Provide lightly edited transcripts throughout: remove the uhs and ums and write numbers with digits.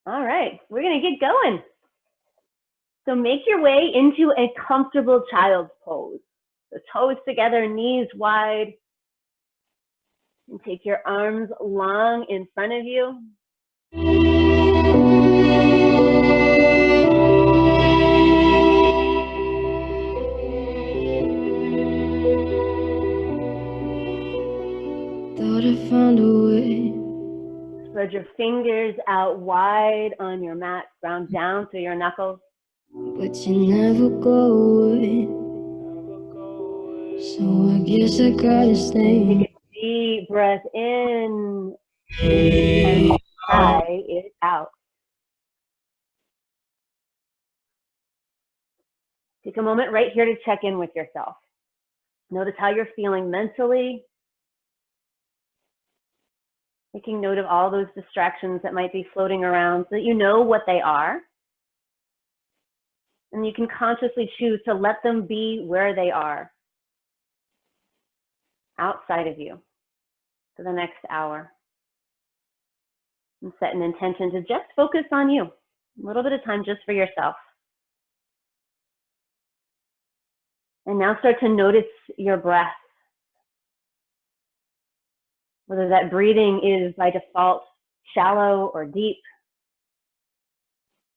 All right, we're gonna get going. So make your way into a comfortable child's pose. So toes together, knees wide. And take your arms long in front of you. Thought I found a way. Spread your fingers out wide on your mat, ground down through your knuckles. But you never go away. So I guess I gotta stay. Take a deep breath in and sigh it out. Take a moment right here to check in with yourself. Notice how you're feeling mentally. Taking note of all those distractions that might be floating around so that you know what they are. And you can consciously choose to let them be where they are, outside of you, for the next hour. And set an intention to just focus on you, a little bit of time just for yourself. And now start to notice your breath. Whether that breathing is by default shallow or deep,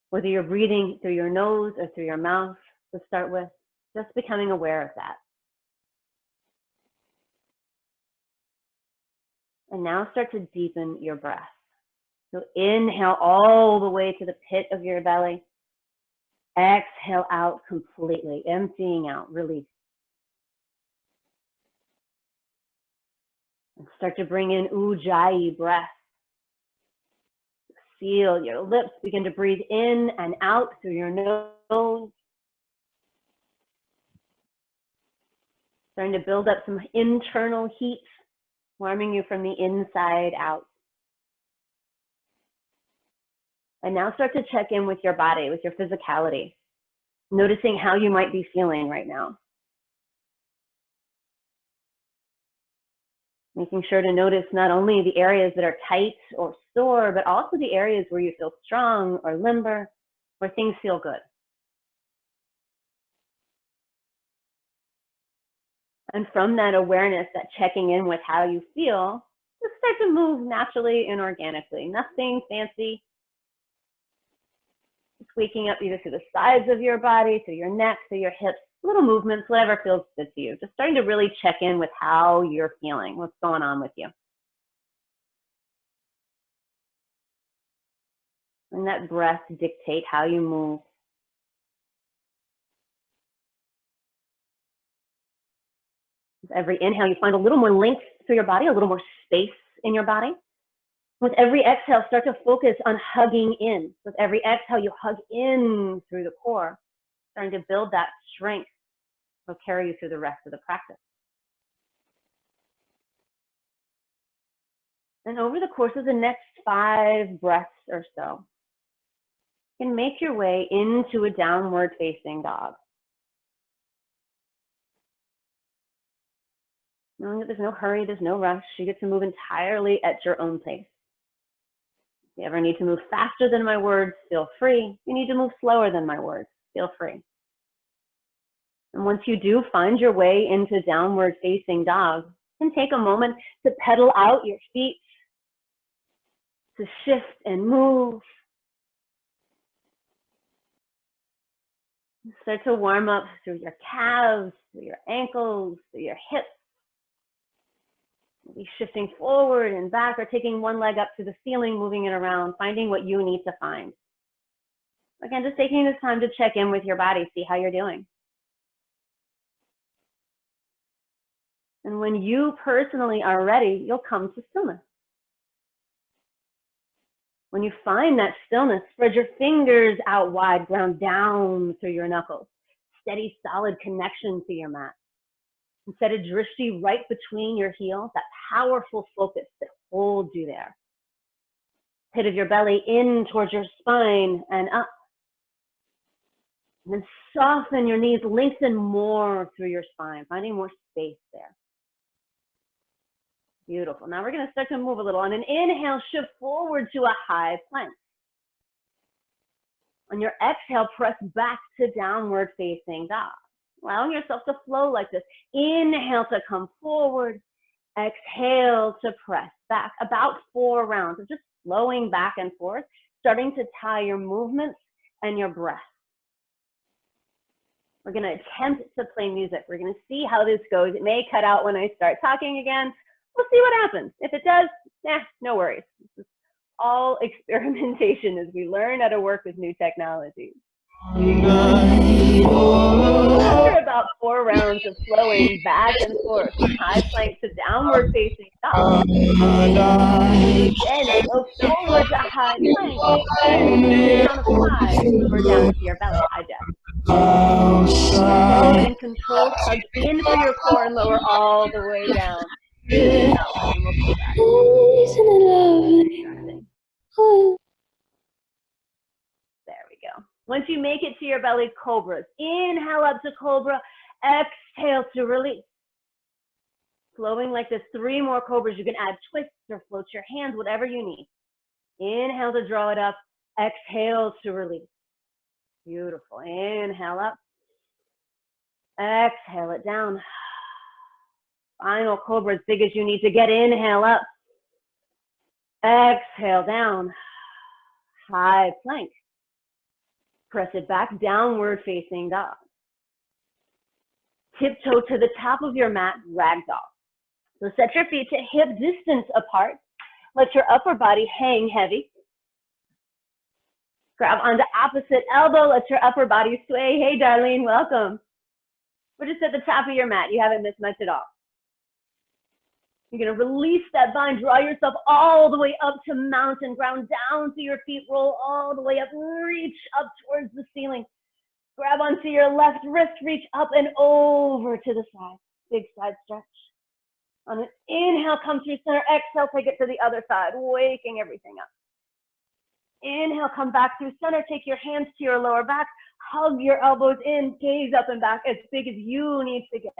whether you're breathing through your nose or through your mouth to start with, just becoming aware of that. And now start to deepen your breath. So inhale all the way to the pit of your belly. Exhale out completely, emptying out, release. And start to bring in Ujjayi breath. Seal your lips, begin to breathe in and out through your nose. Starting to build up some internal heat, warming you from the inside out. And now start to check in with your body, with your physicality, noticing how you might be feeling right now. Making sure to notice not only the areas that are tight or sore, but also the areas where you feel strong or limber, where things feel good. And from that awareness, that checking in with how you feel, just start to move naturally and organically. Nothing fancy. Just waking up either through the sides of your body, through your neck, through your hips, little movements, whatever feels good to you. Just starting to really check in with how you're feeling, what's going on with you. And that breath dictate how you move. With every inhale, you find a little more length through your body, a little more space in your body. With every exhale, start to focus on hugging in. With every exhale, you hug in through the core, starting to build that strength will carry you through the rest of the practice. And over the course of the next 5 breaths or so, you can make your way into a downward facing dog. Knowing that there's no hurry, there's no rush, you get to move entirely at your own pace. If you ever need to move faster than my words, feel free. If you need to move slower than my words, feel free. And once you do find your way into downward facing dog, you can take a moment to pedal out your feet, to shift and move. Start to warm up through your calves, through your ankles, through your hips. Maybe shifting forward and back or taking one leg up to the ceiling, moving it around, finding what you need to find. Again, just taking this time to check in with your body, see how you're doing. And when you personally are ready, you'll come to stillness. When you find that stillness, spread your fingers out wide, ground down through your knuckles. Steady, solid connection to your mat. And set a drishti right between your heels, that powerful focus that holds you there. Pit of your belly in towards your spine and up. And then soften your knees, lengthen more through your spine, finding more space there. Beautiful. Now we're going to start to move a little. On an inhale, shift forward to a high plank. On your exhale, press back to downward facing dog. Allowing yourself to flow like this. Inhale to come forward. Exhale to press back. About 4 rounds of just flowing back and forth, starting to tie your movements and your breath. We're going to attempt to play music. We're going to see how this goes. It may cut out when I start talking again. We'll see what happens. If it does, no worries. This is all experimentation as we learn how to work with new technologies. After about 4 rounds of flowing back and forth from high plank to downward facing dog, then go forward to high plank, count of 5, or down to your belly, high jack. Slow and controlled, hug in through your core and lower all the way down. And we'll come back. Isn't it lovely? There we go. Once you make it to your belly, cobras. Inhale up to cobra. Exhale to release. Flowing like this, 3 more cobras. You can add twists or float your hands, whatever you need. Inhale to draw it up. Exhale to release. Beautiful. Inhale up. Exhale it down. Final cobra as big as you need to get. Inhale up. Exhale down. High plank. Press it back, downward facing dog. Tiptoe to the top of your mat, ragdoll. So set your feet to hip distance apart. Let your upper body hang heavy. Grab onto opposite elbow. Let your upper body sway. Hey, Darlene, welcome. We're just at the top of your mat. You haven't missed much at all. You're going to release that bind. Draw yourself all the way up to mountain. Ground down to your feet. Roll all the way up. Reach up towards the ceiling. Grab onto your left wrist. Reach up and over to the side. Big side stretch. On an inhale, come through center. Exhale, take it to the other side, waking everything up. Inhale, come back through center. Take your hands to your lower back. Hug your elbows in. Gaze up and back as big as you need to get.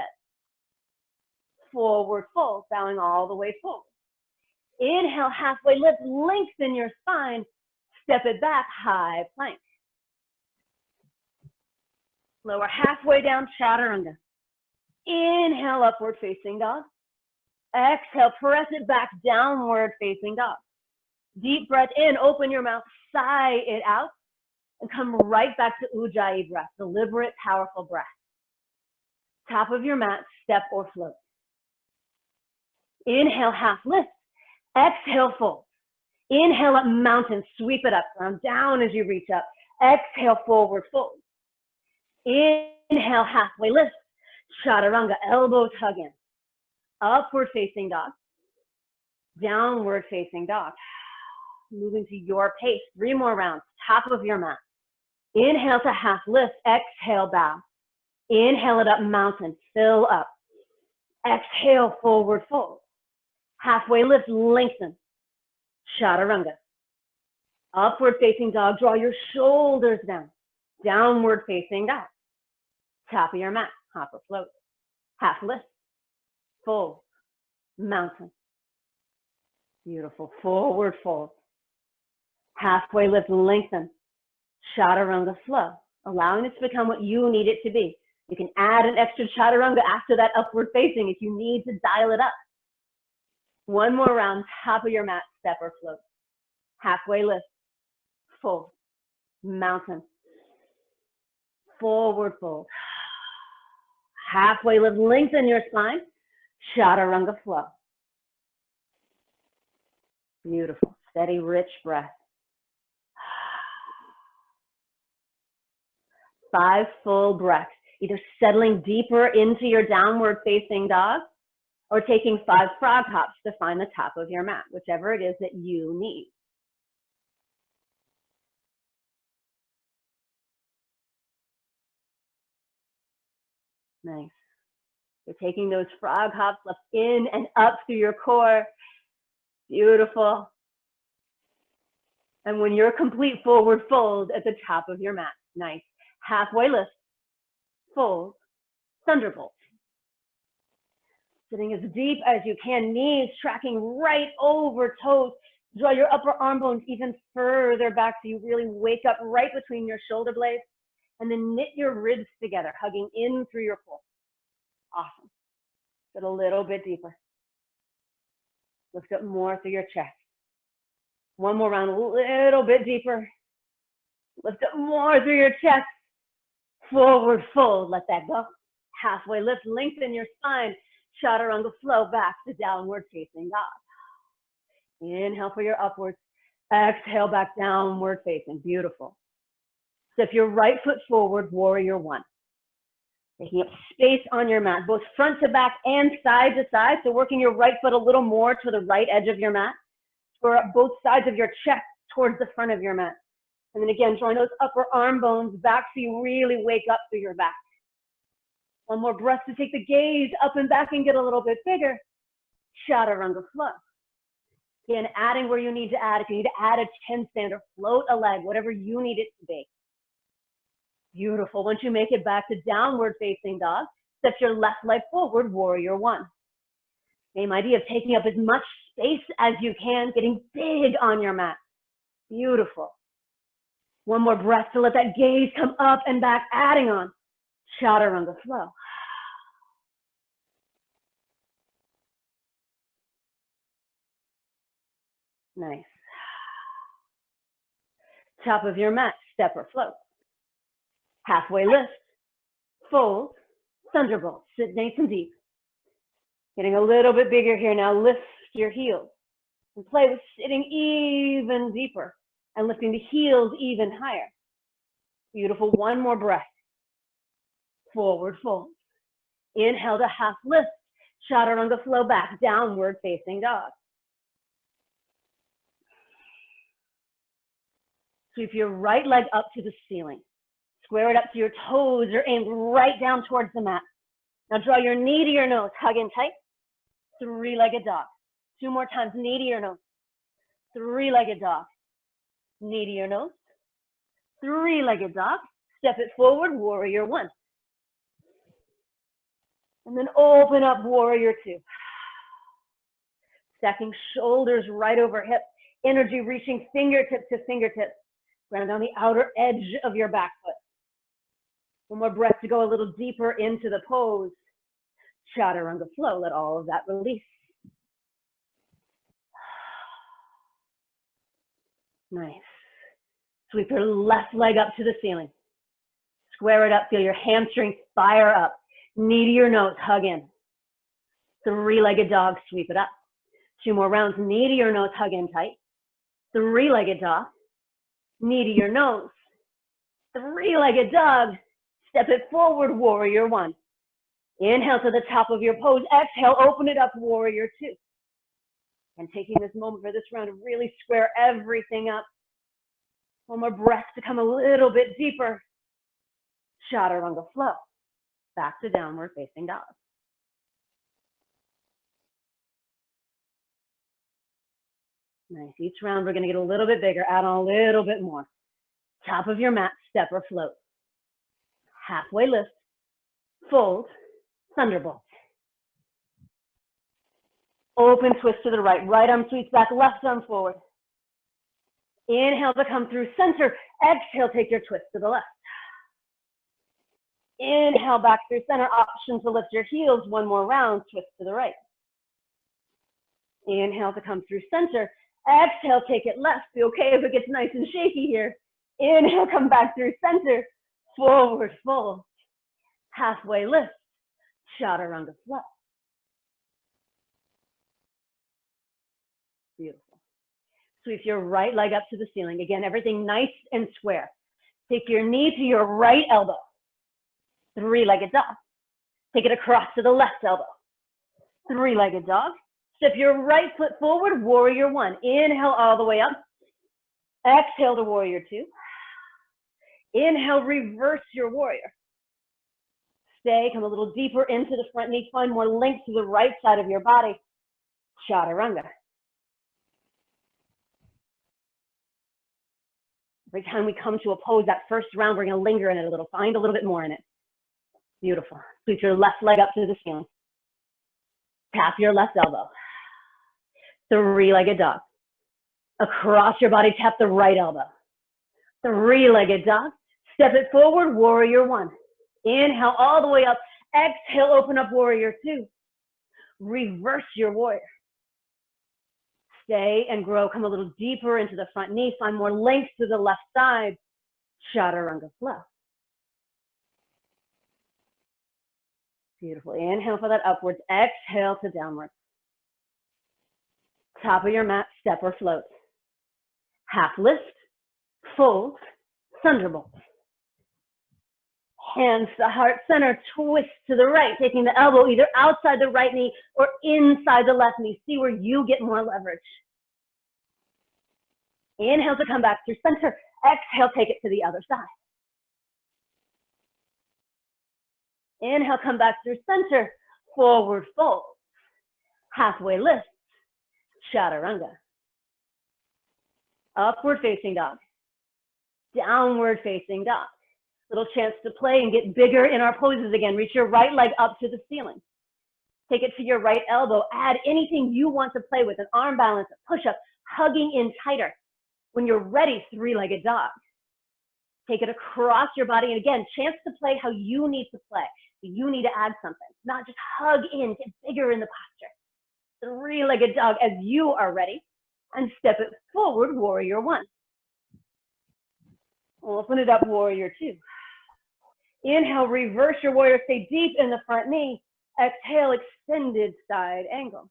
Forward fold, bowing all the way forward. Inhale, halfway lift. Lengthen your spine. Step it back, high plank. Lower halfway down, chaturanga. Inhale, upward facing dog. Exhale, press it back, downward facing dog. Deep breath in, open your mouth, sigh it out, and come right back to Ujjayi breath, deliberate, powerful breath. Top of your mat, step or float. Inhale, half lift. Exhale, fold. Inhale up, mountain, sweep it up, ground down as you reach up. Exhale, forward fold. Inhale, halfway lift. Chaturanga, elbows hug in. Upward facing dog. Downward facing dog. Moving to your pace. 3 more rounds. Top of your mat. Inhale to half lift. Exhale, bow. Inhale it up, mountain. Fill up. Exhale, forward fold. Halfway lift, lengthen. Chaturanga. Upward facing dog. Draw your shoulders down. Downward facing dog. Top of your mat. Hop or float. Half lift. Fold. Mountain. Beautiful. Forward fold. Halfway lift, lengthen. Chaturanga flow. Allowing it to become what you need it to be. You can add an extra chaturanga after that upward facing if you need to dial it up. 1 more round, top of your mat, step or float. Halfway lift. Fold. Mountain. Forward fold. Halfway lift, lengthen your spine. Chaturanga flow. Beautiful. Steady, rich breath. 5 full breaths, either settling deeper into your downward facing dog or taking 5 frog hops to find the top of your mat, whichever it is that you need. Nice. You're taking those frog hops up in and up through your core. Beautiful. And when you're complete, forward fold at the top of your mat. Nice. Halfway lift. Fold. Thunderbolt. Sitting as deep as you can, knees tracking right over toes. Draw your upper arm bones even further back so you really wake up right between your shoulder blades, and then knit your ribs together, hugging in through your core. Awesome. Get a little bit deeper. Lift up more through your chest. One more round, a little bit deeper. Lift up more through your chest. Forward fold, let that go. Halfway lift, lengthen your spine. Chaturanga flow back to downward facing dog. Inhale for your upwards. Exhale back downward facing. Beautiful. Step your right foot forward, warrior one. Taking up space on your mat, both front to back and side to side. So working your right foot a little more to the right edge of your mat. Square up both sides of your chest towards the front of your mat. And then again, drawing those upper arm bones back so you really wake up through your back. One more breath to take the gaze up and back and get a little bit bigger. Chaturanga flow. Again, adding where you need to add. If you need to add a handstand or float a leg, whatever you need it to be. Beautiful. Once you make it back to downward facing dog, step your left leg forward, warrior one. Same idea of taking up as much space as you can, getting big on your mat. Beautiful. One more breath to let that gaze come up and back, adding on. Chaturanga flow. Nice. Top of your mat, step or float. Halfway lift, fold, thunderbolt. Sit nice and deep. Getting a little bit bigger here now. Lift your heels and play with sitting even deeper and lifting the heels even higher. Beautiful. One more breath. Forward fold. Inhale to half lift. Chaturanga flow back, downward facing dog. Sweep your right leg up to the ceiling. Square it up to your toes or aim right down towards the mat. Now draw your knee to your nose, hug in tight. Three-legged dog. Two more times, knee to your nose. Three-legged dog. Knee to your nose. Three-legged dog. Step it forward, warrior one. And then open up, warrior two. Stacking shoulders right over hip. Energy reaching fingertip to fingertip. Ground on the outer edge of your back foot. One more breath to go a little deeper into the pose. Chaturanga flow, let all of that release. Nice. Sweep your left leg up to the ceiling. Square it up, feel your hamstrings fire up. Knee to your nose, hug in. Three-legged dog, sweep it up. Two more rounds, knee to your nose, hug in tight. Three-legged dog, knee to your nose. Three-legged dog, step it forward, warrior one. Inhale to the top of your pose. Exhale, open it up, warrior two. And taking this moment for this round to really square everything up. One more breath to come a little bit deeper. Chaturanga flow. Back to downward facing dog. Nice. Each round we're going to get a little bit bigger, add on a little bit more. Top of your mat, step or float. Halfway lift, fold, thunderbolt. Open twist to the right. Right arm sweeps back, left arm forward. Inhale to come through center. Exhale, take your twist to the left. Inhale back through center. Option to lift your heels. One more round, twist to the right. Inhale to come through center. Exhale, take it left. Be okay if it gets nice and shaky here. Inhale, come back through center. Forward fold. Halfway lift. Chaturanga flow. Beautiful. Sweep your right leg up to the ceiling. Again, everything nice and square. Take your knee to your right elbow. Three-legged dog. Take it across to the left elbow. Three-legged dog. Step your right foot forward, warrior one. Inhale all the way up. Exhale to warrior two. Inhale, reverse your warrior. Stay, come a little deeper into the front knee. Find more length to the right side of your body. Chaturanga. Every time we come to a pose, that first round, we're going to linger in it a little. Find a little bit more in it. Beautiful. Sweep your left leg up to the ceiling. Tap your left elbow. Three-legged dog. Across your body, tap the right elbow. Three-legged dog. Step it forward, warrior one. Inhale all the way up. Exhale, open up warrior two. Reverse your warrior. Stay and grow. Come a little deeper into the front knee. Find more length to the left side. Chaturanga flow. Beautiful. Inhale for that upwards. Exhale to downward. Top of your mat, step or float. Half lift, fold, thunderbolt. Hands to heart center, twist to the right, taking the elbow either outside the right knee or inside the left knee. See where you get more leverage. Inhale to come back through center. Exhale, take it to the other side. Inhale, come back through center. Forward fold. Halfway lift. Chaturanga. Upward facing dog. Downward facing dog. Little chance to play and get bigger in our poses again. Reach your right leg up to the ceiling. Take it to your right elbow. Add anything you want to play with, an arm balance, a push-up, hugging in tighter. When you're ready, three-legged dog. Take it across your body. And again, chance to play how you need to play. You need to add something, not just hug in, get bigger in the posture. Three-legged dog as you are ready. And step it forward, warrior one. Open it up, warrior two. Inhale, reverse your warrior, stay deep in the front knee. Exhale, extended side angle.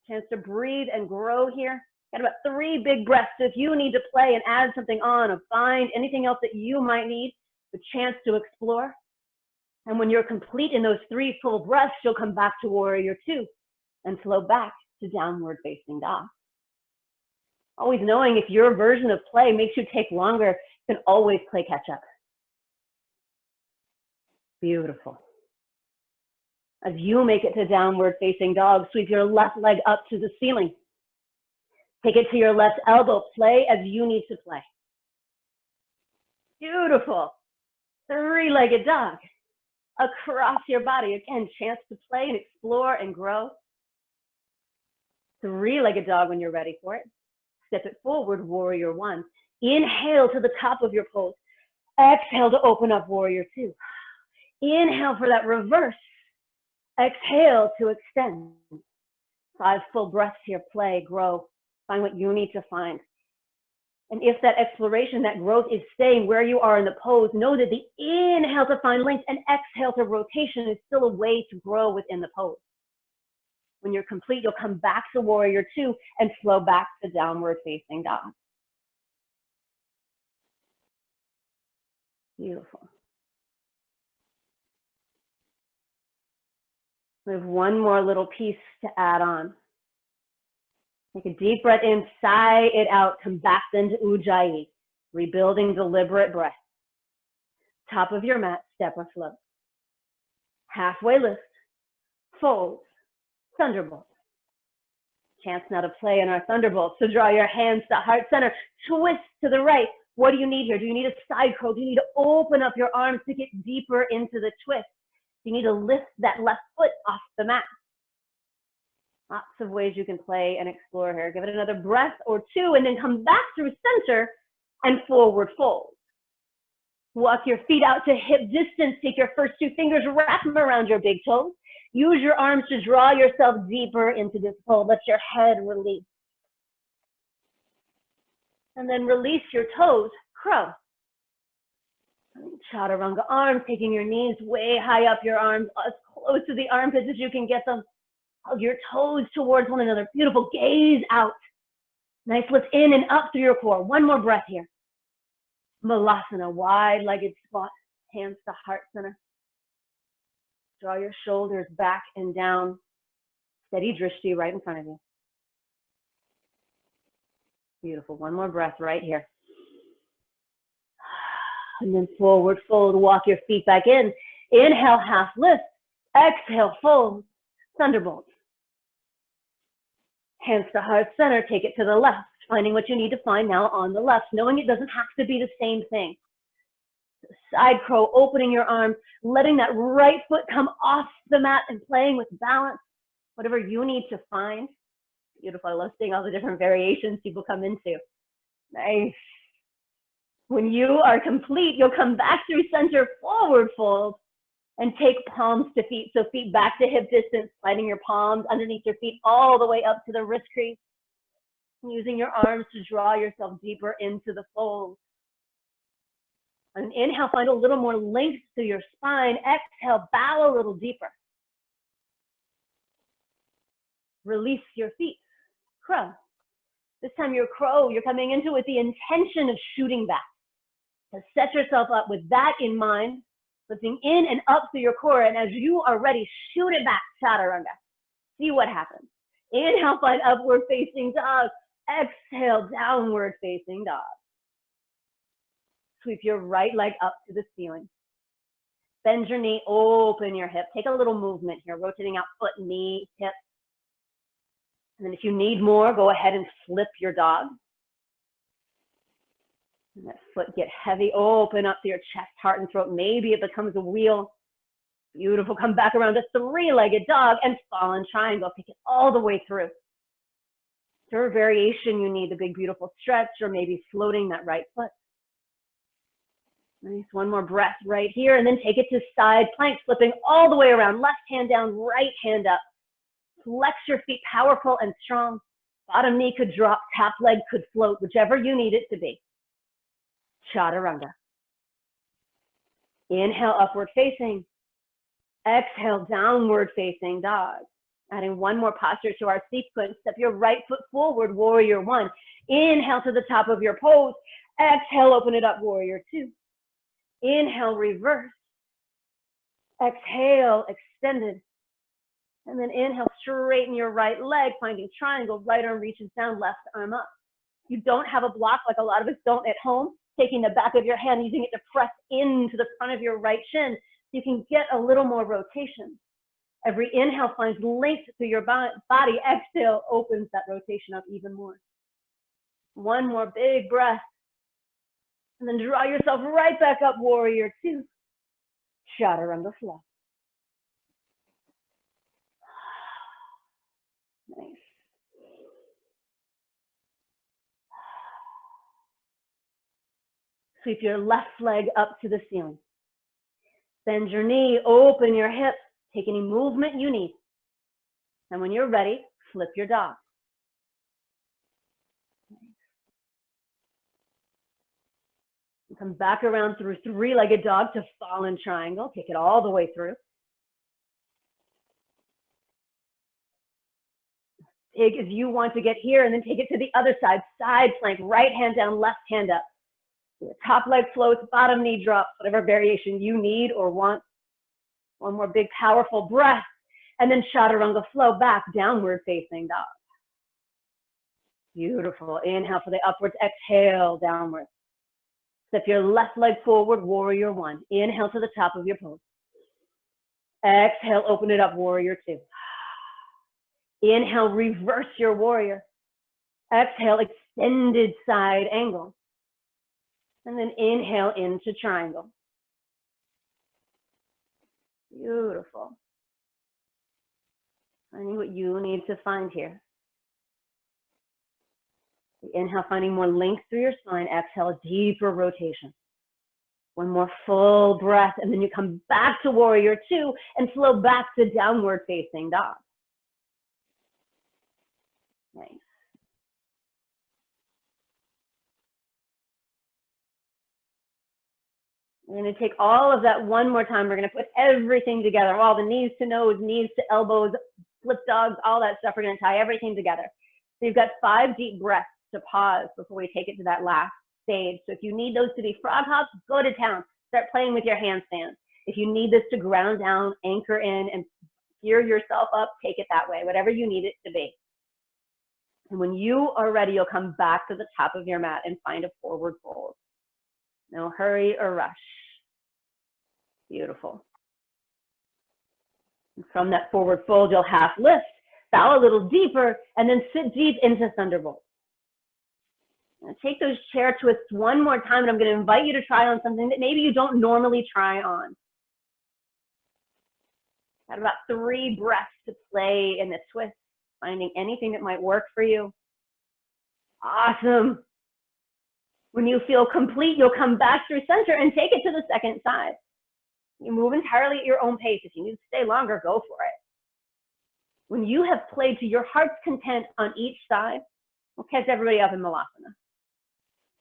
Chance to breathe and grow here. Got about 3 big breaths. So if you need to play and add something on or find anything else that you might need, the chance to explore. And when you're complete in those 3 full breaths, you'll come back to warrior two and flow back to downward facing dog. Always knowing if your version of play makes you take longer, you can always play catch up. Beautiful. As you make it to downward facing dog, sweep your left leg up to the ceiling. Take it to your left elbow. Play as you need to play. Beautiful. Three-legged dog. Across your body. Again, chance to play and explore and grow. Three-legged dog when you're ready for it. Step it forward, warrior one. Inhale to the top of your pose. Exhale to open up, warrior two. Inhale for that reverse. Exhale to extend. 5 full breaths here. Play, grow. Find what you need to find. And if that exploration, that growth is staying where you are in the pose, know that the inhale to find length and exhale to rotation is still a way to grow within the pose. When you're complete, you'll come back to warrior two and flow back to downward facing dog. Beautiful. We have one more little piece to add on. Take a deep breath in, sigh it out, come back then to Ujjayi. Rebuilding deliberate breath. Top of your mat, step or float. Halfway lift, fold, thunderbolt. Chance now to play in our thunderbolt. So draw your hands to heart center, twist to the right. What do you need here? Do you need a side curl? Do you need to open up your arms to get deeper into the twist? You need to lift that left foot off the mat. Lots of ways you can play and explore here. Give it another breath or two and then come back through center and forward fold. Walk your feet out to hip distance. Take your first 2 fingers, wrap them around your big toes. Use your arms to draw yourself deeper into this fold. Let your head release. And then release your toes, crow. Chaturanga, arms, taking your knees way high up your arms, as close to the armpits as you can get them. Hug your toes towards one another. Beautiful. Gaze out. Nice lift in and up through your core. One more breath here. Malasana, wide-legged squat. Hands to heart center. Draw your shoulders back and down. Steady drishti right in front of you. Beautiful. One more breath right here. And then forward fold. Walk your feet back in. Inhale, half lift. Exhale, fold. Thunderbolt. Hands to heart center, take it to the left, finding what you need to find now on the left, knowing it doesn't have to be the same thing. Side crow, opening your arms, letting that right foot come off the mat and playing with balance, whatever you need to find. Beautiful. I love seeing all the different variations people come into. Nice. When you are complete, you'll come back through center forward fold and take palms to feet. So feet back to hip distance, sliding your palms underneath your feet all the way up to the wrist crease. Using your arms to draw yourself deeper into the fold. On an inhale, find a little more length to your spine. Exhale, bow a little deeper. Release your feet. Crow. This time your crow, you're coming into it with the intention of shooting back. So set yourself up with that in mind, lifting in and up through your core. And as you are ready, shoot it back, chaturanga. See what happens. Inhale, find upward facing dog. Exhale, downward facing dog. Sweep your right leg up to the ceiling. Bend your knee, open your hip. Take a little movement here, rotating out foot, knee, hip. And then if you need more, go ahead and flip your dog. And that foot get heavy, open up to your chest, heart, and throat. Maybe it becomes a wheel. Beautiful, come back around to three-legged dog and fallen triangle. Take it all the way through. Third variation, you need the big, beautiful stretch or maybe floating that right foot. Nice, one more breath right here, and then take it to side plank, flipping all the way around. Left hand down, right hand up. Flex your feet, powerful and strong. Bottom knee could drop, top leg could float, whichever you need it to be. Chaturanga. Inhale, upward facing. Exhale, downward facing dog. Adding one more posture to our sequence. Step your right foot forward, warrior one. Inhale to the top of your pose. Exhale, open it up, warrior two. Inhale, reverse. Exhale, extended. And then inhale, straighten your right leg, finding triangle. Right arm reaches down, left arm up. You don't have a block like a lot of us don't at home. Taking the back of your hand, using it to press into the front of your right shin. So you can get a little more rotation. Every inhale finds length through your body. Exhale opens that rotation up even more. One more big breath. And then draw yourself right back up, warrior two. Chaturanga flow. Nice. Sweep your left leg up to the ceiling. Bend your knee, open your hips. Take any movement you need. And when you're ready, flip your dog. Come back around through three-legged dog to fallen triangle. Take it all the way through. Big as you want to get here, and then take it to the other side. Side plank, right hand down, left hand up. Your top leg floats, bottom knee drops, whatever variation you need or want. One more big, powerful breath. And then chaturanga flow back, downward facing dog. Beautiful. Inhale for the upwards. Exhale, downward. Step your left leg forward, warrior one. Inhale to the top of your pose. Exhale, open it up, warrior two. Inhale, reverse your warrior. Exhale, extended side angle. And then inhale into triangle. Beautiful. Finding what you need to find here. Inhale, finding more length through your spine. Exhale, deeper rotation. One more full breath, and then you come back to warrior two and flow back to downward facing dog. Nice. We're going to take all of that one more time. We're going to put everything together, all the knees to nose, knees to elbows, flip dogs, all that stuff. We're going to tie everything together. So you've got 5 deep breaths to pause before we take it to that last stage. So if you need those to be frog hops, go to town. Start playing with your handstands. If you need this to ground down, anchor in, and gear yourself up, take it that way, whatever you need it to be. And when you are ready, you'll come back to the top of your mat and find a forward fold. No hurry or rush. Beautiful. And from that forward fold, you'll half lift, bow a little deeper, and then sit deep into Thunderbolt. Now take those chair twists one more time, and I'm going to invite you to try on something that maybe you don't normally try on. Got about 3 breaths to play in the twist. finding anything that might work for you. Awesome. When you feel complete, you'll come back through center and take it to the second side. You move entirely at your own pace. If you need to stay longer, go for it. When you have played to your heart's content on each side, we'll catch everybody up in Malasana.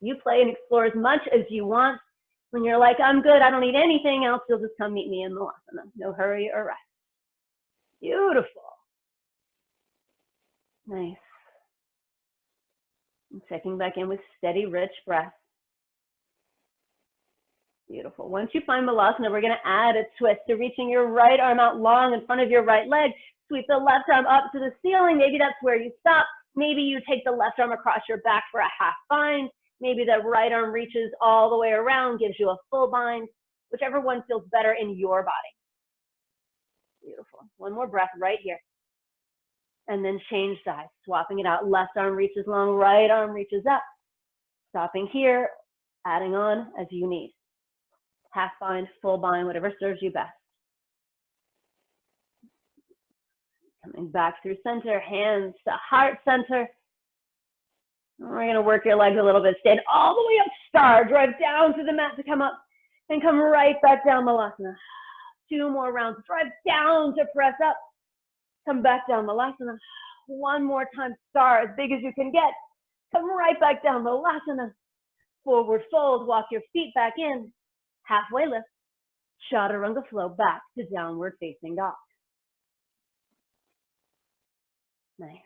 You play and explore as much as you want. When you're like, I'm good, I don't need anything else, you'll just come meet me in Malasana. No hurry or rush. Beautiful. Nice. And checking back in with steady, rich breath. Beautiful. Once you find Malasana, we're going to add a twist to reaching your right arm out long in front of your right leg. Sweep the left arm up to the ceiling. Maybe that's where you stop. Maybe you take the left arm across your back for a half bind. Maybe the right arm reaches all the way around, gives you a full bind. Whichever one feels better in your body. Beautiful. One more breath right here. And then change sides, swapping it out. Left arm reaches long, right arm reaches up. Stopping here, adding on as you need. Half bind, full bind, whatever serves you best. Coming back through center, hands to heart center. We're going to work your legs a little bit. Stand all the way up, star. Drive down to the mat to come up. And come right back down, Malasana. 2 more rounds. Drive down to press up. Come back down, Malasana. 1 more time, star, as big as you can get. Come right back down, Malasana. Forward fold, walk your feet back in. Halfway lift. Chaturanga flow back to downward facing dog. Nice.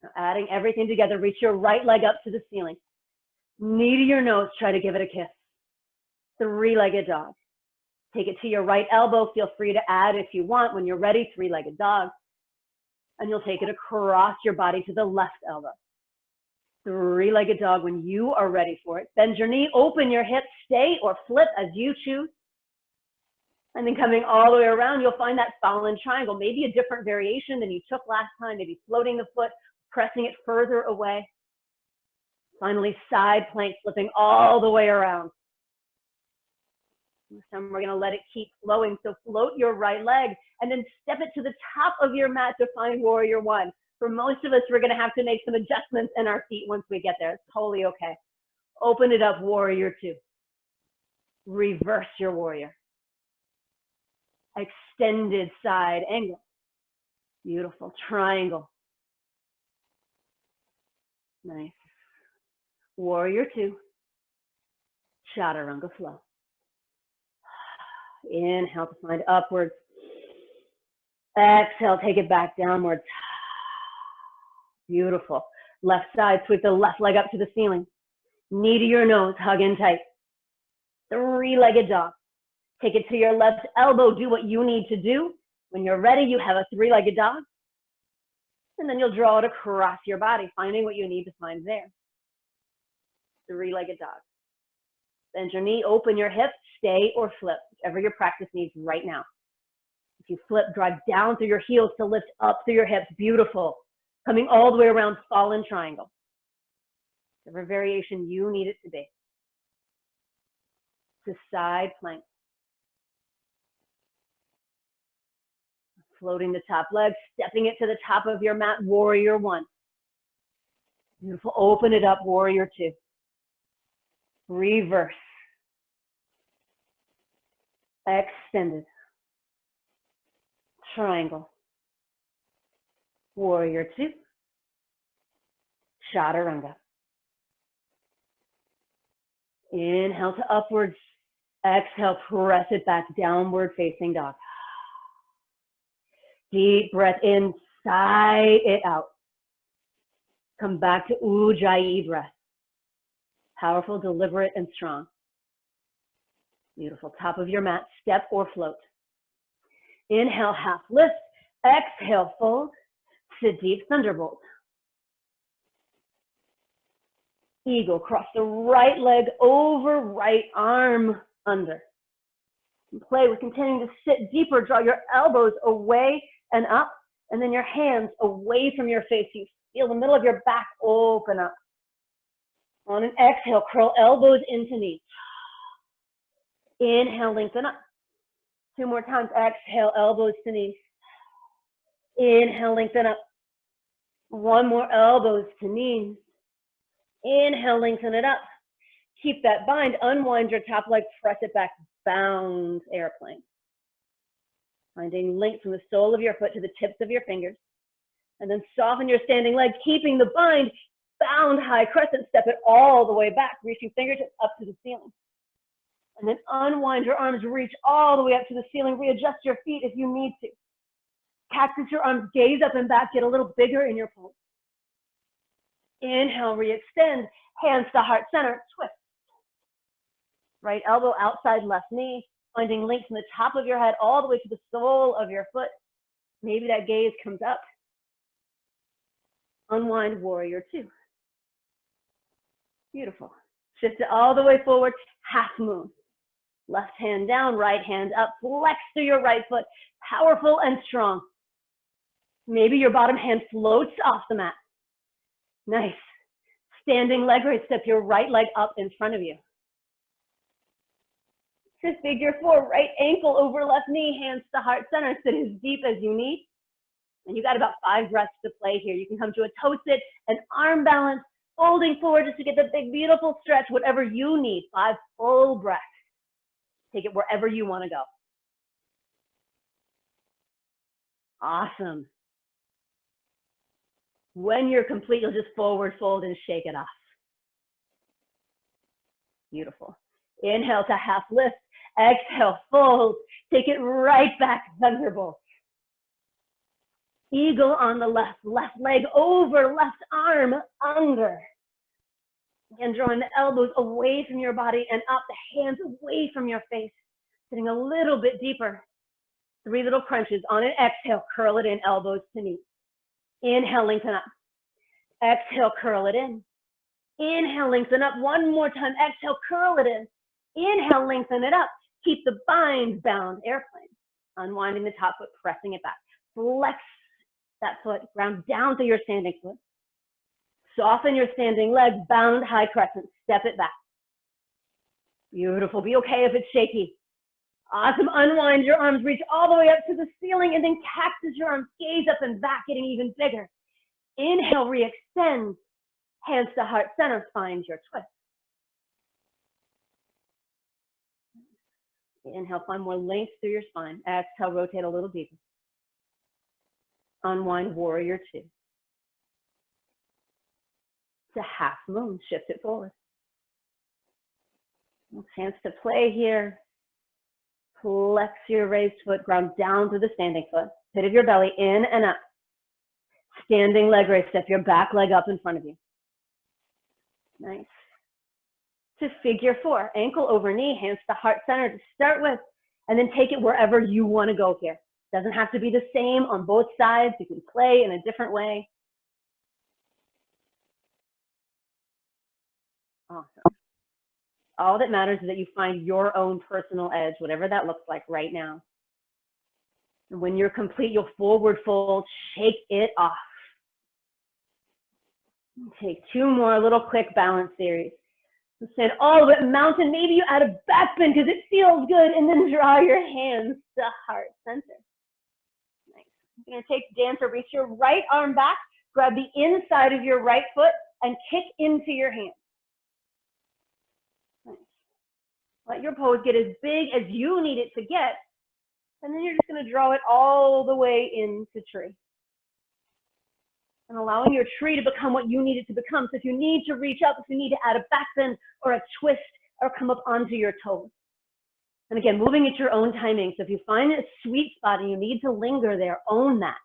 Now adding everything together, reach your right leg up to the ceiling. Knee to your nose, try to give it a kiss. 3-legged dog. Take it to your right elbow. Feel free to add if you want. When you're ready, 3-legged dog. And you'll take it across your body to the left elbow. 3-legged dog when you are ready for it. Bend your knee, open your hips, stay or flip as you choose. And then coming all the way around, you'll find that fallen triangle. Maybe a different variation than you took last time. Maybe floating the foot, pressing it further away. Finally, side plank, flipping all the way around. This time we're going to let it keep flowing. So float your right leg and then step it to the top of your mat to find warrior 1. For most of us, we're going to have to make some adjustments in our feet once we get there. It's totally okay. Open it up, warrior 2. Reverse your warrior. Extended side angle. Beautiful. Triangle. Nice. Warrior 2. Chaturanga flow. Inhale to find upwards. Exhale, take it back downwards. Beautiful. Left side, sweep the left leg up to the ceiling. Knee to your nose, hug in tight. 3-legged dog. Take it to your left elbow. Do what you need to do. When you're ready, you have a 3-legged dog. And then you'll draw it across your body, finding what you need to find there. 3-legged dog. Bend your knee, open your hip, stay or flip, whichever your practice needs right now. If you flip, drive down through your heels to lift up through your hips. Beautiful. Coming all the way around, fallen triangle. Whatever variation you need it to be. To side plank. Floating the top leg, stepping it to the top of your mat, warrior 1. Beautiful. Open it up, warrior 2. Reverse. Extended. Triangle. Warrior 2. Chaturanga. Inhale to upwards. Exhale, press it back, downward facing dog. Deep breath in, sigh it out. Come back to Ujjayi breath. Powerful, deliberate, and strong. Beautiful. Top of your mat, step or float. Inhale, half lift. Exhale, fold. Sit deep, thunderbolt. Eagle, cross the right leg over, right arm under. And play with continuing to sit deeper. Draw your elbows away and up, and then your hands away from your face. You feel the middle of your back open up. On an exhale, curl elbows into knees. Inhale, lengthen up. 2 more times. Exhale, elbows to knees. Inhale, lengthen up. One more, elbows to knees. Inhale, lengthen it up. Keep that bind, unwind your top leg, press it back, bound airplane. Finding length from the sole of your foot to the tips of your fingers. And then soften your standing leg, keeping the bind, bound high crescent, step it all the way back, reaching fingertips up to the ceiling. And then unwind your arms, reach all the way up to the ceiling, readjust your feet if you need to. Cactus your arms, gaze up and back, get a little bigger in your pose. Inhale, re-extend, hands to heart center, twist. Right elbow outside left knee, finding length from the top of your head all the way to the sole of your foot. Maybe that gaze comes up. Unwind, warrior two. Beautiful. Shift it all the way forward, half moon. Left hand down, right hand up, flex through your right foot, powerful and strong. Maybe your bottom hand floats off the mat. Nice. Standing leg raise, step your right leg up in front of you. To figure four, right ankle over left knee, hands to heart center, sit as deep as you need. And you got about 5 breaths to play here. You can come to a toe sit, an arm balance, folding forward just to get the big, beautiful stretch, whatever you need. 5 full breaths. Take it wherever you want to go. Awesome. When you're complete, you'll just forward fold and shake it off. Beautiful. Inhale to half lift. Exhale, fold. Take it right back, thunderbolt. Eagle on the left, left leg over, left arm under. Again, drawing the elbows away from your body and up, the hands away from your face. Sitting a little bit deeper. 3 little crunches. On an exhale, curl it in, elbows to knees. Inhale, lengthen up. Exhale, curl it in. Inhale, lengthen up. One more time. Exhale, curl it in. Inhale, lengthen it up. Keep the bind, bound airplane. Unwinding the top foot, pressing it back. Flex that foot, ground down to your standing foot. Soften your standing leg, bound high crescent, step it back. Beautiful. Be okay if it's shaky. Awesome. Unwind your arms, reach all the way up to the ceiling, and then cactus your arms, gaze up and back, getting even bigger. Inhale, re-extend. Hands to heart center, find your twist. Inhale, find more length through your spine. Exhale, rotate a little deeper. Unwind, warrior two. To half moon, shift it forward. Chance to play here. Flex your raised foot, ground down to the standing foot. Pit of your belly, in and up. Standing leg raise, step your back leg up in front of you. Nice. To figure four, ankle over knee, hands to heart center to start with, and then take it wherever you want to go here. Doesn't have to be the same on both sides. You can play in a different way. Awesome. All that matters is that you find your own personal edge, whatever that looks like right now. And when you're complete, you'll forward fold, shake it off. Take 2 more little quick balance series. Stand all the way mountain. Maybe you add a back bend because it feels good, and then draw your hands to heart center. Nice. You're going to take dancer, reach your right arm back, grab the inside of your right foot, and kick into your hands. Nice. Let your pose get as big as you need it to get, and then you're just going to draw it all the way into tree. And allowing your tree to become what you need it to become. So if you need to reach up, if you need to add a back bend or a twist or come up onto your toes. And again, moving at your own timing. So if you find a sweet spot and you need to linger there, own that.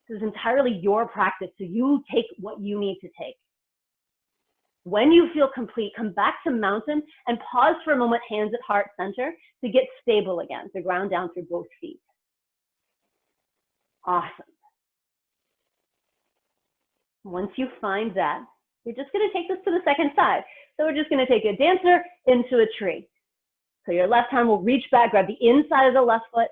This is entirely your practice. So you take what you need to take. When you feel complete, come back to mountain and pause for a moment, hands at heart center, to get stable again, to ground down through both feet. Awesome. Once you find that, you're just going to take this to the second side. So we're just going to take a dancer into a tree. So your left arm will reach back, grab the inside of the left foot.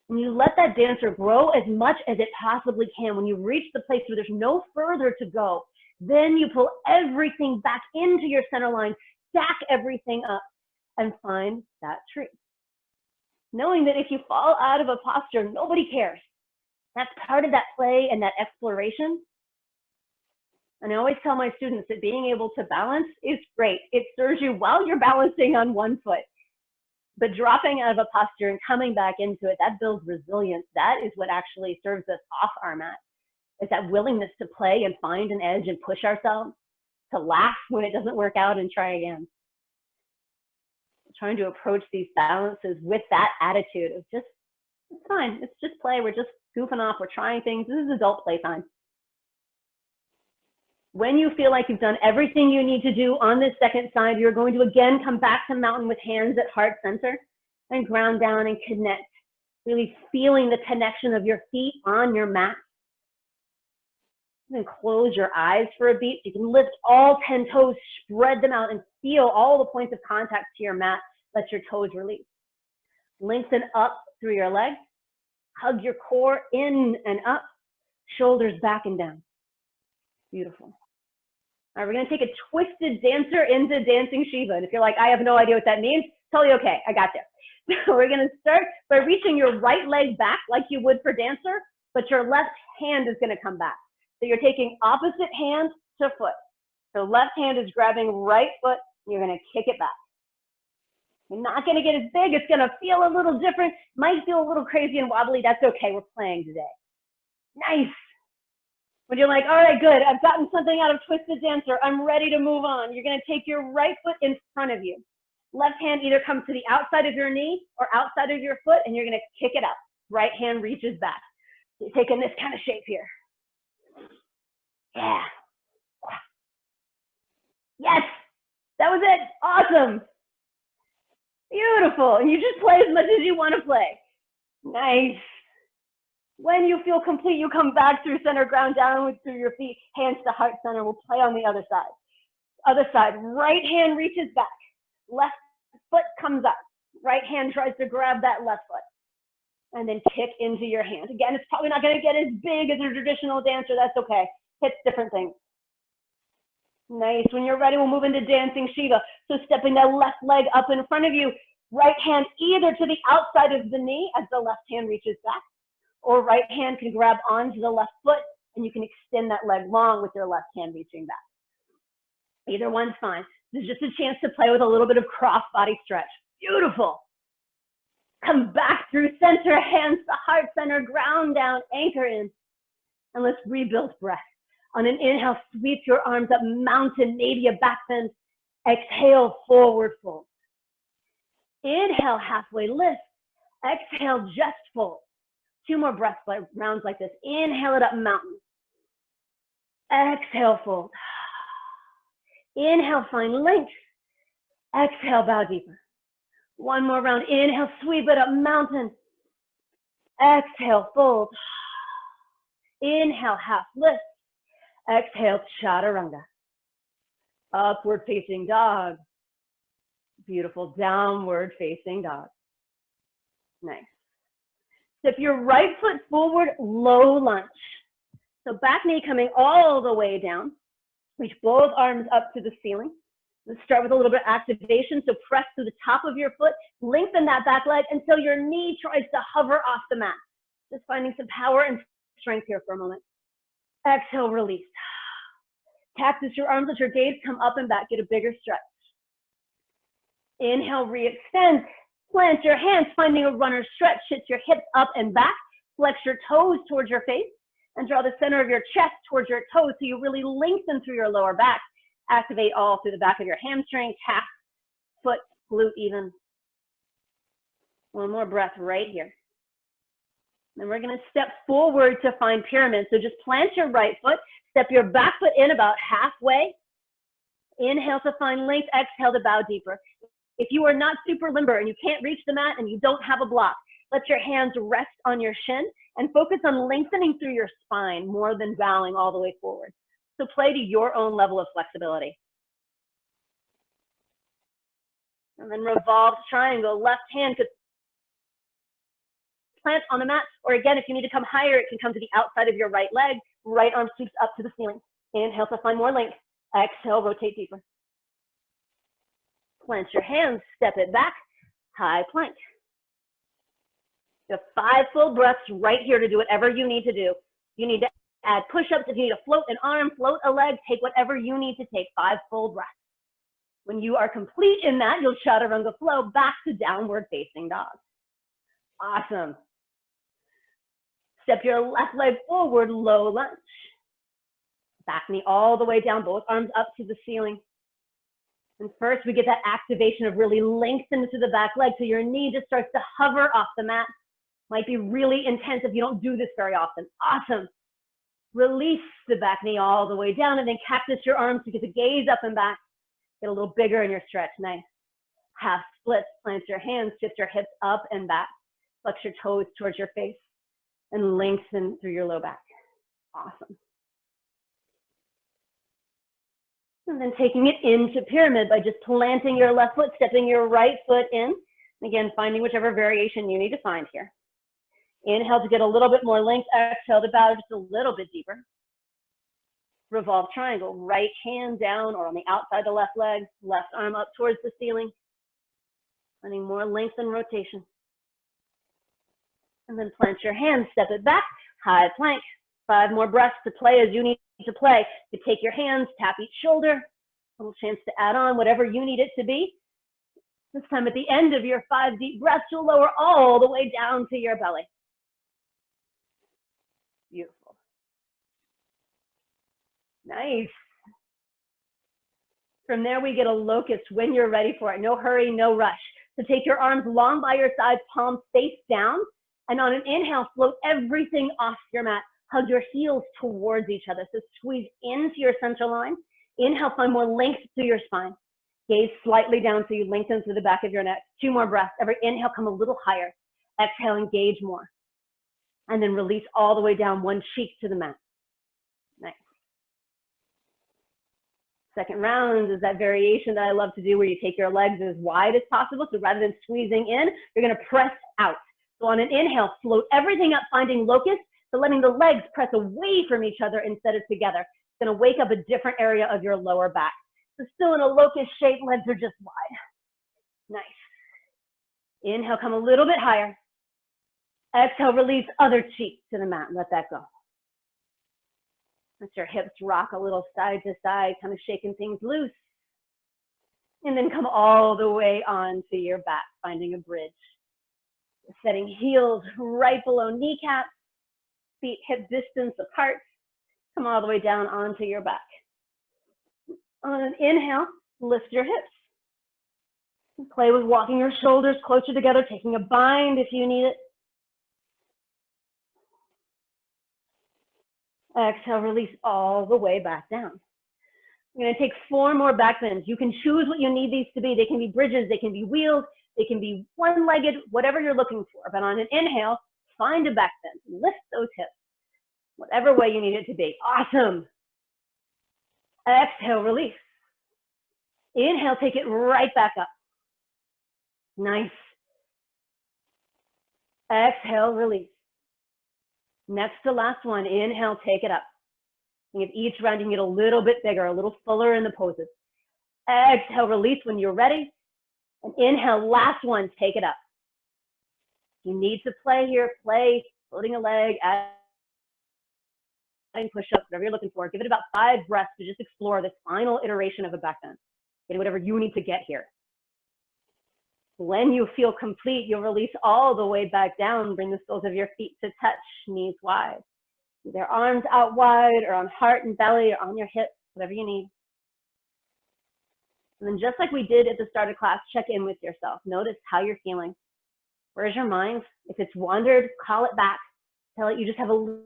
And you let that dancer grow as much as it possibly can. When you reach the place where there's no further to go, then you pull everything back into your center line, stack everything up, and find that tree. Knowing that if you fall out of a posture, nobody cares. That's part of that play and that exploration. And I always tell my students that being able to balance is great. It serves you while you're balancing on one foot. But dropping out of a posture and coming back into it, that builds resilience. That is what actually serves us off our mat. Is that willingness to play and find an edge and push ourselves, to laugh when it doesn't work out and try again. Trying to approach these balances with that attitude of just, it's fine, it's just play, we're just goofing off, we're trying things, this is adult playtime. When you feel like you've done everything you need to do on this second side, you're going to again come back to mountain with hands at heart center and ground down and connect, really feeling the connection of your feet on your mat. And close your eyes for a beat. You can lift all 10 toes, spread them out, and feel all the points of contact to your mat. Let your toes release. Lengthen up through your legs. Hug your core in and up, shoulders back and down. Beautiful. All right, we're going to take a twisted dancer into dancing Shiva. And if you're like, I have no idea what that means, totally okay. I got you. We're going to start by reaching your right leg back like you would for dancer, but your left hand is going to come back. So you're taking opposite hand to foot. So left hand is grabbing right foot. You're going to kick it back. You're not going to get as big. It's going to feel a little different. Might feel a little crazy and wobbly. That's okay. We're playing today. Nice. When you're like, all right, good. I've gotten something out of twisted dancer. I'm ready to move on. You're going to take your right foot in front of you. Left hand either comes to the outside of your knee or outside of your foot, and you're going to kick it up. Right hand reaches back. You're taking this kind of shape here. Yeah. Yes. That was it. Awesome. Beautiful. And you just play as much as you want to play. Nice. When you feel complete, you come back through center, ground down through your feet, hands to heart center. We'll play on the other side. Other side, right hand reaches back. Left foot comes up. Right hand tries to grab that left foot. And then kick into your hand. Again, it's probably not going to get as big as a traditional dancer. That's okay. Hits different things. Nice. When you're ready, we'll move into dancing Shiva. So stepping that left leg up in front of you. Right hand either to the outside of the knee as the left hand reaches back. Or right hand can grab onto the left foot and you can extend that leg long with your left hand reaching back. Either one's fine. This is just a chance to play with a little bit of cross body stretch. Beautiful. Come back through center, hands to heart center, ground down, anchor in. And let's rebuild breath. On an inhale, sweep your arms up, mountain, maybe a back bend. Exhale, forward fold. Inhale, halfway lift. Exhale, just fold. 2 more breath rounds like this. Inhale it up, mountain. Exhale, fold. Inhale, find length. Exhale, bow deeper. 1 more round. Inhale, sweep it up, mountain. Exhale, fold. Inhale, half lift. Exhale, chaturanga. Upward facing dog. Beautiful. Downward facing dog. Nice. Step your right foot forward, low lunge. So back knee coming all the way down. Reach both arms up to the ceiling. Let's start with a little bit of activation. So press to the top of your foot, lengthen that back leg until your knee tries to hover off the mat. Just finding some power and strength here for a moment. Exhale, release. Cactus your arms, let your gaze come up and back. Get a bigger stretch. Inhale, re-extend. Plant your hands, finding a runner stretch. Shift your hips up and back. Flex your toes towards your face and draw the center of your chest towards your toes so you really lengthen through your lower back. Activate all through the back of your hamstring, calf, foot, glute even. 1 more breath right here. Then we're going to step forward to find pyramid. So just plant your right foot, step your back foot in about halfway. Inhale to find length, exhale to bow deeper. If you are not super limber and you can't reach the mat and you don't have a block, let your hands rest on your shin and focus on lengthening through your spine more than bowing all the way forward. So play to your own level of flexibility. And then revolve triangle. Left hand could plant on the mat, or again, if you need to come higher, it can come to the outside of your right leg. Right arm sweeps up to the ceiling. Inhale to find more length. Exhale, rotate deeper. Plant your hands, step it back, high plank. You have 5 full breaths right here to do whatever you need to do. You need to add push-ups. If you need to float an arm, float a leg, take whatever you need to take. 5 full breaths. When you are complete in that, you'll chaturanga flow back to downward facing dog. Awesome. Step your left leg forward, low lunge. Back knee all the way down, both arms up to the ceiling. And first we get that activation of really lengthening to the back leg, so your knee just starts to hover off the mat. Might be really intense if you don't do this very often. Awesome. Release the back knee all the way down, and then cactus your arms to get the gaze up and back. Get a little bigger in your stretch. Nice. Half splits. Plant your hands, shift your hips up and back. Flex your toes towards your face and lengthen through your low back. Awesome. And then taking it into pyramid by just planting your left foot, stepping your right foot in. Again, finding whichever variation you need to find here. Inhale to get a little bit more length. Exhale to bow just a little bit deeper. Revolve triangle. Right hand down or on the outside of the left leg. Left arm up towards the ceiling. Finding more length and rotation. And then plant your hands, step it back. High plank. 5 more breaths to play as you need to play. You take your hands, tap each shoulder. A little chance to add on whatever you need it to be. This time at the end of your 5 deep breaths, you'll lower all the way down to your belly. Beautiful. Nice. From there, we get a locust when you're ready for it. No hurry, no rush. So take your arms long by your sides, palms face down. And on an inhale, float everything off your mat. Hug your heels towards each other. So squeeze into your central line. Inhale, find more length through your spine. Gaze slightly down so you lengthen through the back of your neck. 2 more breaths. Every inhale, come a little higher. Exhale, engage more. And then release all the way down, one cheek to the mat. Nice. Second round is that variation that I love to do where you take your legs as wide as possible. So rather than squeezing in, you're going to press out. So on an inhale, float everything up, finding locust, but letting the legs press away from each other instead of together. It's going to wake up a different area of your lower back. So still in a locust shape, legs are just wide. Nice. Inhale, come a little bit higher. Exhale, release other cheek to the mat. Let that go. Let your hips rock a little side to side, kind of shaking things loose. And then come all the way onto your back, finding a bridge. Setting heels right below kneecaps, feet hip distance apart. Come all the way down onto your back. On an inhale, lift your hips. Play with walking your shoulders closer together, taking a bind if you need it. Exhale, release all the way back down. We're going to take 4 more back bends. You can choose what you need these to be. They can be bridges, they can be wheels, they can be one-legged, whatever you're looking for. But on an inhale, find a back bend. Lift those hips, whatever way you need it to be. Awesome. Exhale, release. Inhale, take it right back up. Nice. Exhale, release. Next to last one, inhale, take it up. And if each round you can get a little bit bigger, a little fuller in the poses. Exhale, release when you're ready. And inhale, last one, take it up. You need to play here, play, floating a leg, adding push-ups, whatever you're looking for. Give it about 5 breaths to just explore this final iteration of a back bend. Get whatever you need to get here. When you feel complete, you'll release all the way back down. Bring the soles of your feet to touch, knees wide. Either arms out wide or on heart and belly or on your hips, whatever you need. And then just like we did at the start of class, check in with yourself. Notice how you're feeling. Where's your mind? If it's wandered, call it back. Tell it you just have a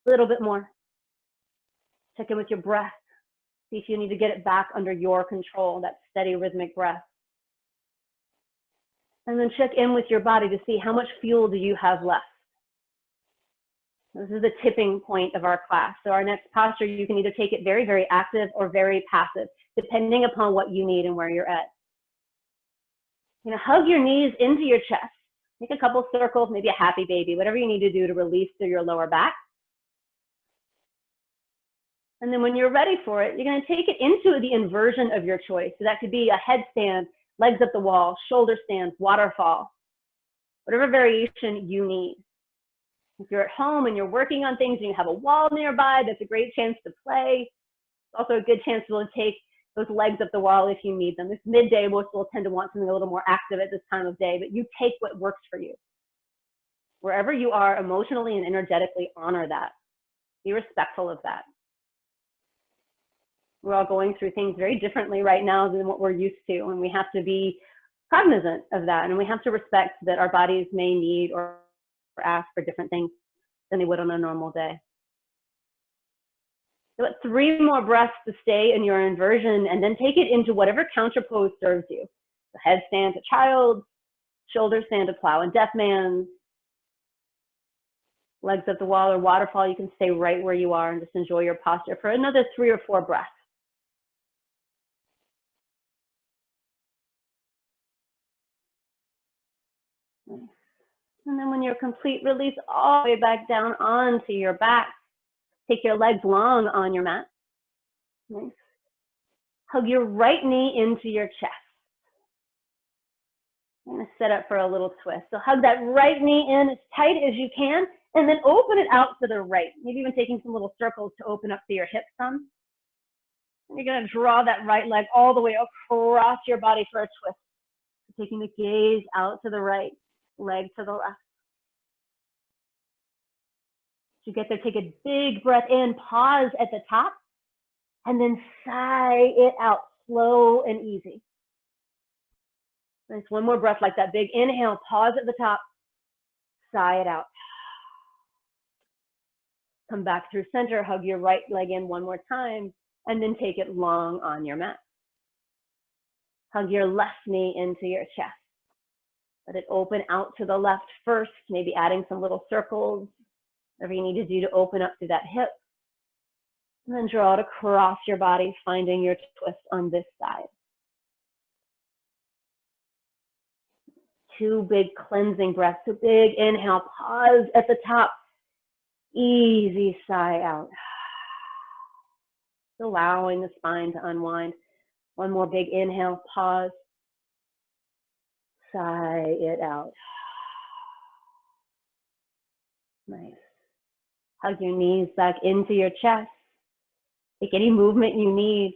little bit more. Check in with your breath. See if you need to get it back under your control, that steady rhythmic breath. And then check in with your body to see how much fuel do you have left. This is the tipping point of our class. So our next posture, you can either take it very, very active or very passive, depending upon what you need and where you're at. Hug your knees into your chest. Make a couple circles, maybe a happy baby, whatever you need to do to release through your lower back. And then when you're ready for it, you're going to take it into the inversion of your choice. So that could be a headstand, legs up the wall, shoulder stand, waterfall. whatever variation you need. If you're at home and you're working on things and you have a wall nearby, that's a great chance to play. It's also a good chance to be able to take those legs up the wall if you need them. It's midday, most will tend to want something a little more active at this time of day, but you take what works for you. Wherever you are emotionally and energetically, honor that. Be respectful of that. We're all going through things very differently right now than what we're used to, and we have to be cognizant of that, and we have to respect that our bodies may need or ask for different things than they would on a normal day. So 3 more breaths to stay in your inversion, and then take it into whatever counter pose serves you. The headstand to child, shoulder stand to plow and deaf man, legs up the wall or waterfall. You can stay right where you are and just enjoy your posture for another 3 or 4 breaths. And then when you're complete, release all the way back down onto your back. Take your legs long on your mat. Nice. Hug your right knee into your chest. I'm going to set up for a little twist. So hug that right knee in as tight as you can, and then open it out to the right. Maybe even taking some little circles to open up to your hip some. And you're going to draw that right leg all the way across your body for a twist. Taking the gaze out to the right, leg to the left. As you get there, take a big breath in, pause at the top, and then sigh it out, slow and easy. Nice, 1 more breath like that. Big inhale, pause at the top, sigh it out. Come back through center, hug your right leg in 1 more time, and then take it long on your mat. Hug your left knee into your chest. Let it open out to the left first, maybe adding some little circles, whatever you need to do to open up to that hip. And then draw it across your body, finding your twist on this side. 2 big cleansing breaths. So big inhale, pause at the top. Easy sigh out. Allowing the spine to unwind. 1 more big inhale, pause. Sigh it out. Nice. Hug your knees back into your chest. Take any movement you need.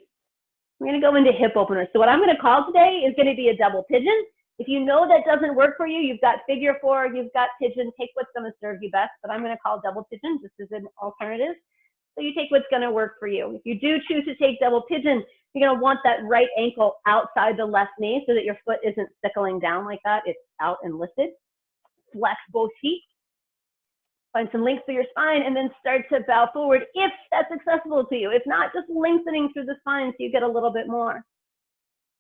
We're going to go into hip openers. So what I'm going to call today is going to be a double pigeon. If you know that doesn't work for you, you've got figure 4, you've got pigeon, take what's going to serve you best. But I'm going to call double pigeon just as an alternative. So you take what's going to work for you. If you do choose to take double pigeon, you're going to want that right ankle outside the left knee so that your foot isn't sickling down like that. It's out and lifted. Flex both feet. Find some length through your spine and then start to bow forward if that's accessible to you. If not, just lengthening through the spine so you get a little bit more.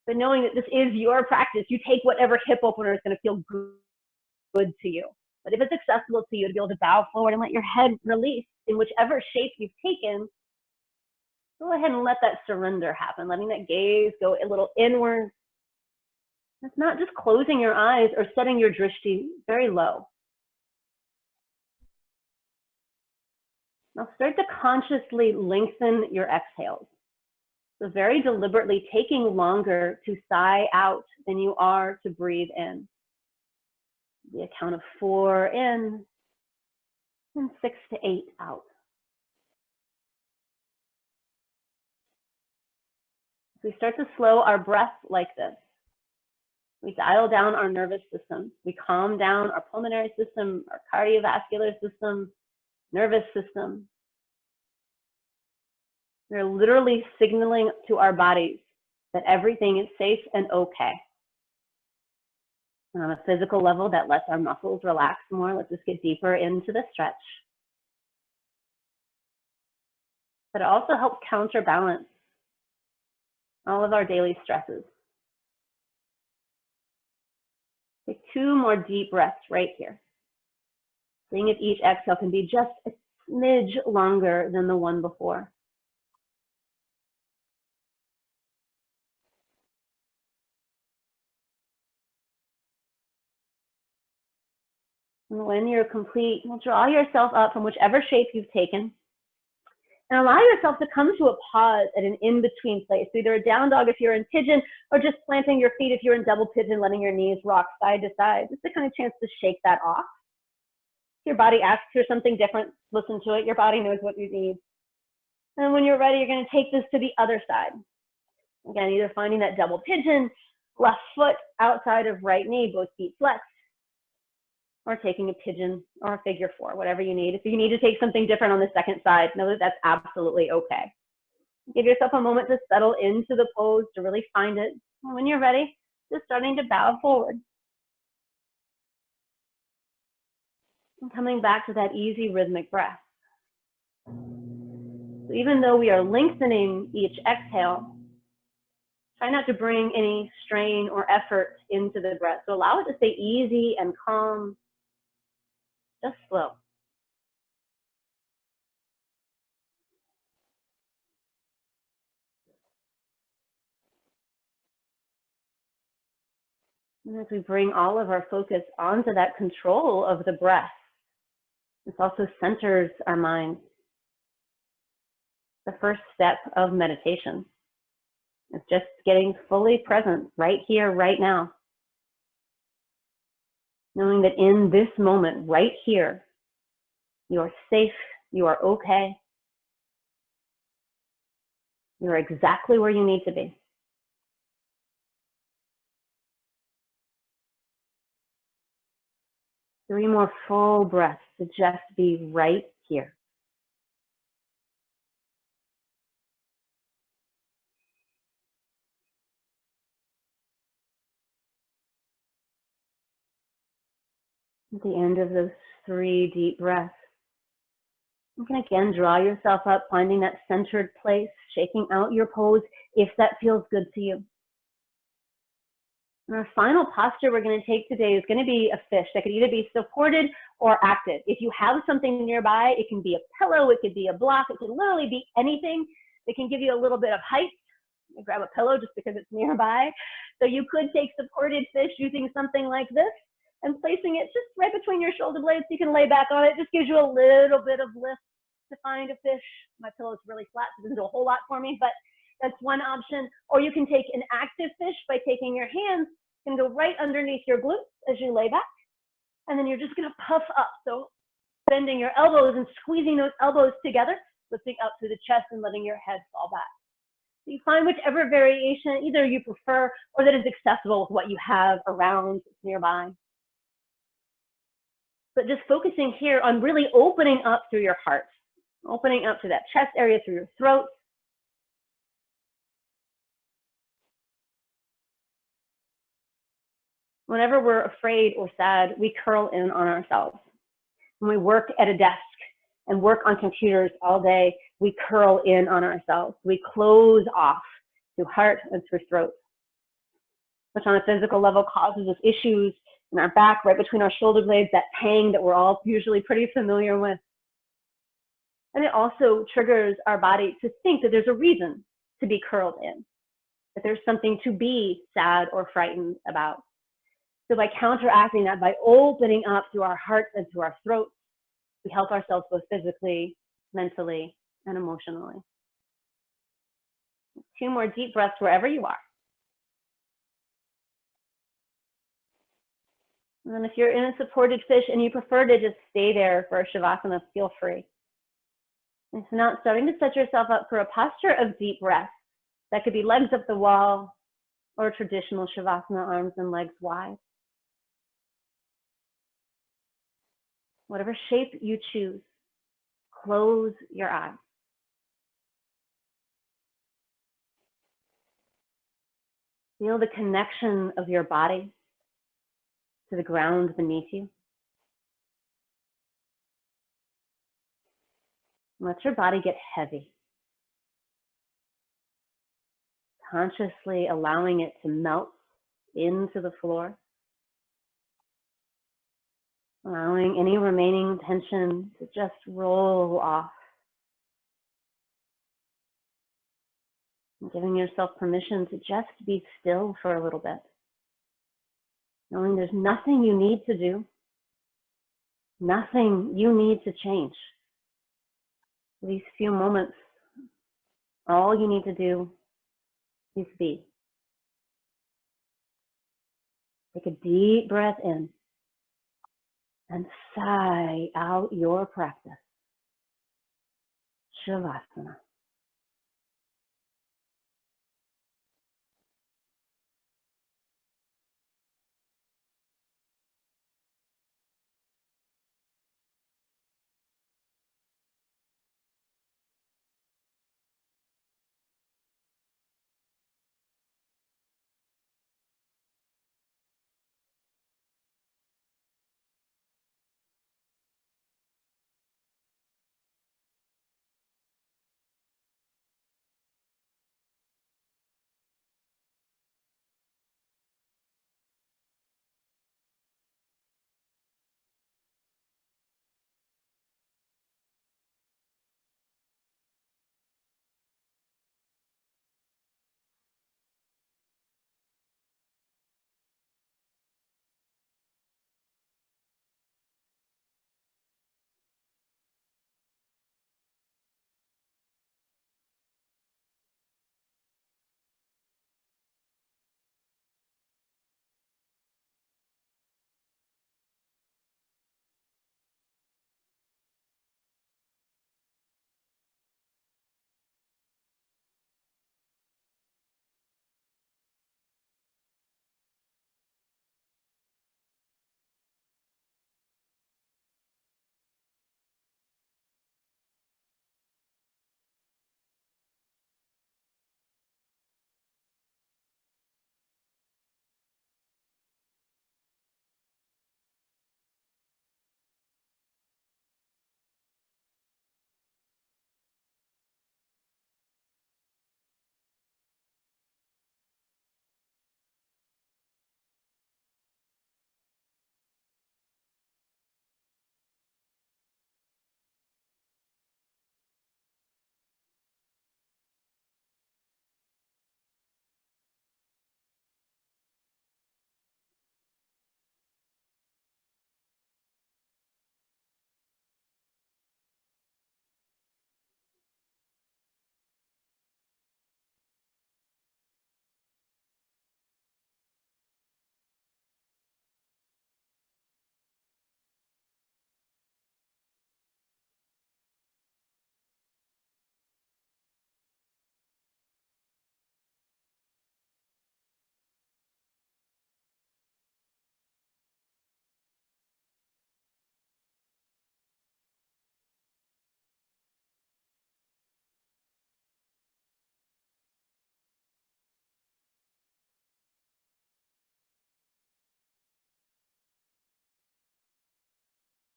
But knowing that this is your practice, you take whatever hip opener is going to feel good to you. But if it's accessible to you to be able to bow forward and let your head release in whichever shape you've taken, go ahead and let that surrender happen, letting that gaze go a little inward. It's not just closing your eyes or setting your drishti very low. Now start to consciously lengthen your exhales. So very deliberately taking longer to sigh out than you are to breathe in. The count of 4 in and 6 to 8 out. We start to slow our breath like this. We dial down our nervous system. We calm down our pulmonary system, our cardiovascular system, nervous system. We're literally signaling to our bodies that everything is safe and okay. And on a physical level, that lets our muscles relax more. Let's just get deeper into the stretch. But it also helps counterbalance all of our daily stresses. Take 2 more deep breaths right here. Seeing if each exhale can be just a smidge longer than the one before. And when you're complete, you'll draw yourself up from whichever shape you've taken. And allow yourself to come to a pause at an in-between place, either a down dog if you're in pigeon, or just planting your feet if you're in double pigeon, letting your knees rock side to side. Just a kind of chance to shake that off. If your body asks for something different, listen to it. Your body knows what you need. And when you're ready, you're going to take this to the other side. Again, either finding that double pigeon, left foot outside of right knee, both feet flexed, or taking a pigeon or a figure four, whatever you need. If you need to take something different on the second side, know that that's absolutely okay. Give yourself a moment to settle into the pose, to really find it. And when you're ready, just starting to bow forward. And coming back to that easy rhythmic breath. So even though we are lengthening each exhale, try not to bring any strain or effort into the breath. So allow it to stay easy and calm, just slow. And as we bring all of our focus onto that control of the breath, this also centers our mind. The first step of meditation is just getting fully present right here, right now. Knowing that in this moment, right here, you are safe, you are okay, you're exactly where you need to be. 3 more full breaths to just be right here. At the end of those 3 deep breaths, you can again draw yourself up, finding that centered place, shaking out your pose if that feels good to you. And our final posture we're going to take today is going to be a fish that could either be supported or active. If you have something nearby, it can be a pillow, it could be a block, it can literally be anything that can give you a little bit of height. You grab a pillow just because it's nearby. So you could take supported fish using something like this and placing it just right between your shoulder blades so you can lay back on it. Just gives you a little bit of lift to find a fish. My pillow is really flat, so it doesn't do a whole lot for me, but that's one option. Or you can take an active fish by taking your hands and go right underneath your glutes as you lay back. And then you're just gonna puff up. So bending your elbows and squeezing those elbows together, lifting up through the chest and letting your head fall back. So you find whichever variation either you prefer or that is accessible with what you have around nearby. But just focusing here on really opening up through your heart, opening up to that chest area through your throat. Whenever we're afraid or sad, we curl in on ourselves. When we work at a desk and work on computers all day, we curl in on ourselves. We close off through heart and through throat, which on a physical level causes us issues in our back, right between our shoulder blades, that pang that we're all usually pretty familiar with. And it also triggers our body to think that there's a reason to be curled in, that there's something to be sad or frightened about. So by counteracting that, by opening up through our hearts and through our throats, we help ourselves both physically, mentally, and emotionally. 2 more deep breaths wherever you are. And then if you're in a supported fish and you prefer to just stay there for a Shavasana, feel free. And so now starting to set yourself up for a posture of deep breath. That could be legs up the wall or traditional Shavasana, arms and legs wide. Whatever shape you choose, close your eyes. Feel the connection of your body to the ground beneath you. Let your body get heavy. Consciously allowing it to melt into the floor. Allowing any remaining tension to just roll off. And giving yourself permission to just be still for a little bit. Knowing there's nothing you need to do. Nothing you need to change. These few moments, all you need to do is be. Take a deep breath in and sigh out your practice. Shavasana.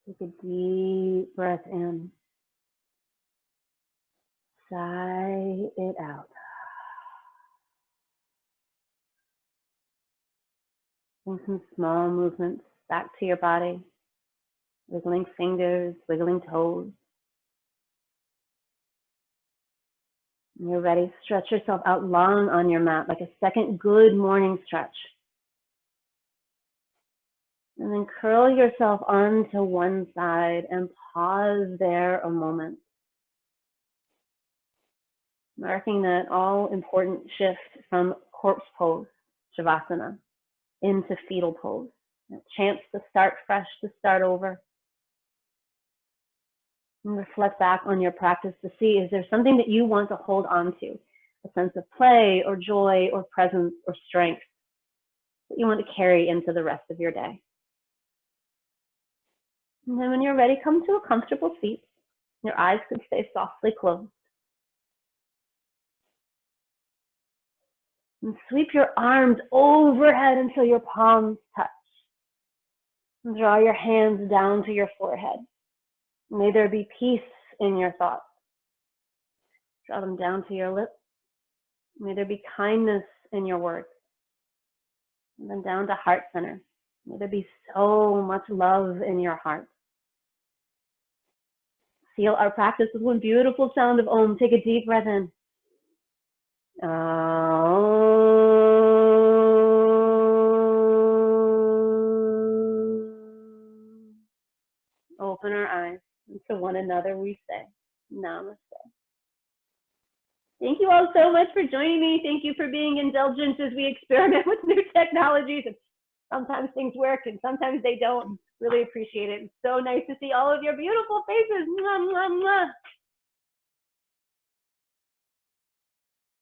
Take a deep breath in. Sigh it out. Bring some small movements back to your body. Wiggling fingers, wiggling toes. When you're ready, stretch yourself out long on your mat, like a second good morning stretch. And then curl yourself onto one side and pause there a moment. Marking that all important shift from corpse pose, Shavasana, into fetal pose. A chance to start fresh, to start over. And reflect back on your practice to see, is there something that you want to hold on to? A sense of play or joy or presence or strength that you want to carry into the rest of your day. And then when you're ready, come to a comfortable seat. Your eyes can stay softly closed. And sweep your arms overhead until your palms touch. And draw your hands down to your forehead. May there be peace in your thoughts. Draw them down to your lips. May there be kindness in your words. And then down to heart center. May there be so much love in your heart. Seal our practice with one beautiful sound of Om. Take a deep breath in. Open our eyes. And to one another we say, Namaste. Thank you all so much for joining me. Thank you for being indulgent as we experiment with new technologies. Sometimes things work and sometimes they don't. Really appreciate it. It's so nice to see all of your beautiful faces. Mwah, mwah, mwah.